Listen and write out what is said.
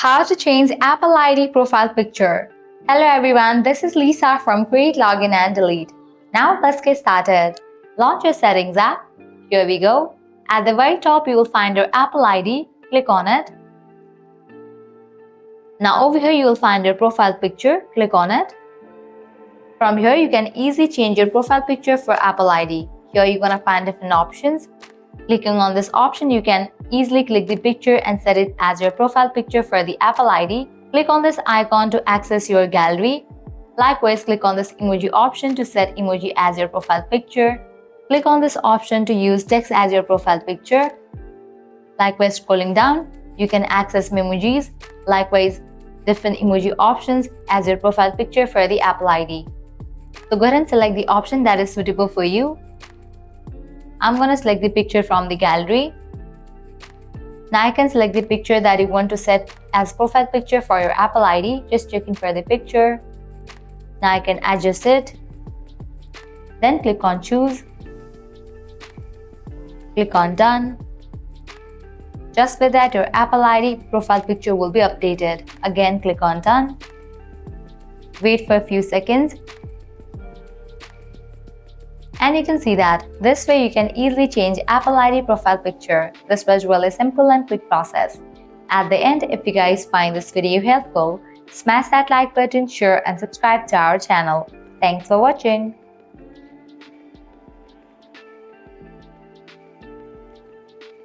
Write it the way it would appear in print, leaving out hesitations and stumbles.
How to change Apple ID profile picture. Hello everyone, this is Lisa from Create, Login and Delete. Now let's get started. Launch your Settings app. Here we go. At the very top you will find your Apple ID. Click on it. Now over here you will find your profile picture. Click on it. From here you can easily change your profile picture for Apple ID. Here you're gonna find different options. Clicking on this option, you can easily click the picture and set it as your profile picture for the Apple ID. Click on this icon to access your gallery. Likewise, click on this emoji option to set emoji as your profile picture. Click on this option to use text as your profile picture. Likewise, scrolling down, you can access memojis. Likewise, different emoji options as your profile picture for the Apple ID. So go ahead and select the option that is suitable for you. I'm going to select the picture from the gallery. Now I can select the picture that you want to set as profile picture for your Apple ID. Just checking for the picture. Now I can adjust it. Then click on choose. Click on done. Just with that, your Apple ID profile picture will be updated. Again, click on done. Wait for a few seconds. And you can see that this way you can easily change Apple ID profile picture. This was really simple and quick process. At the end, if you guys find this video helpful, smash that like button, share and subscribe to our channel. Thanks for watching.